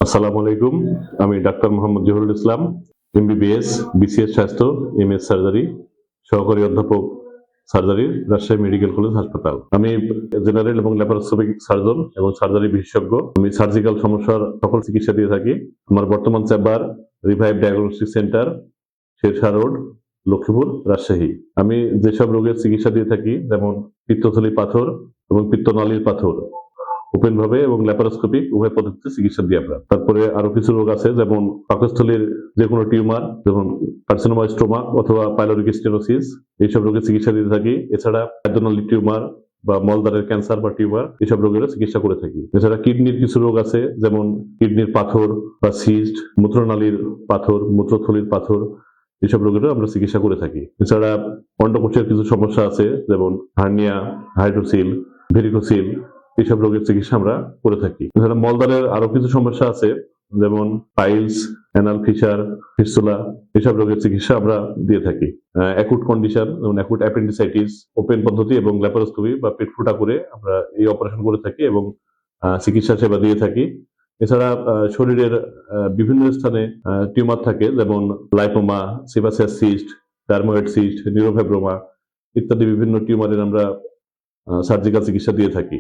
আসসালামু আলাইকুম। আমি doctor Mohammad Zahurul Islam, MBBS, BCS স্বাস্থ্য, এমএস সার্জারি, সহকারী অধ্যাপক সার্জারি, রাজশাহী মেডিকেল কলেজ হাসপাতাল। আমি জেনারেল এবং ল্যাপারোস্কোপিক সার্জন এবং সার্জারি বিশেষজ্ঞ। আমি সার্জিক্যাল সমস্যার সকল চিকিৎসা দিয়ে থাকি। আমার বর্তমান chamber revive diagnostic centre, Shershah road, Laxmipur, Rajshahi. আমি যেসব রোগের চিকিৎসা দিয়ে থাকি, যেমন পিত্তথলি পাথর এবং পিত্তনালীর পাথর, ওপেন ভাবে এবং ল্যাপারোস্কোপিক উভয় পদ্ধতিতে চিকিৎসা দিই আমরা। তারপরে আরো কিছু রোগ আছে, যেমন পাকস্থলীর যে কোনো টিউমার, যেমন কার্সিনোমা স্ট্রোমা অথবা পাইলোরিক স্টেনোসিস, এইসব রোগের চিকিৎসা দিতে থাকি। এছাড়া অ্যাডেনোনালি টিউমার বা মলদ্বারের ক্যান্সার বা টিউমার, এসব রোগেরও চিকিৎসা করে থাকি। এছাড়া কিডনির কিছু রোগ আছে, যেমন কিডনির পাথর বা সিস্ট, মূত্রনালীর পাথর, মূত্রথলির পাথর, এসব রোগেরও আমরা চিকিৎসা করে থাকি। এছাড়া অন্ডকোষের কিছু সমস্যা আছে, যেমন হার্নিয়া, হাইড্রোসিল, ভেরিকোসিল, এইসব রোগের চিকিৎসা আমরা করে থাকি। এছাড়া মলদ্বারের আরো কিছু সমস্যা আছে, যেমন পাইলস, অ্যানাল ফিশার, ফিস্টুলা, এসব রোগের চিকিৎসা আমরা দিয়ে থাকি। অ্যাকুট কন্ডিশন, যেমন অ্যাকুট অ্যাপেন্ডিসাইটিস, ওপেন পদ্ধতি এবং ল্যাপারোস্কোপি বা পেট ফুটা করে আমরা এই অপারেশন করে থাকি এবং চিকিৎসা সেবা দিয়ে থাকি। এছাড়া শরীরের বিভিন্ন স্থানে টিউমার থাকে, যেমন lipoma, sebaceous cyst, ডার্মোয়েড cyst, neurofibroma ইত্যাদি বিভিন্ন টিউমারের আমরা সার্জিক্যাল চিকিৎসা দিয়ে থাকি।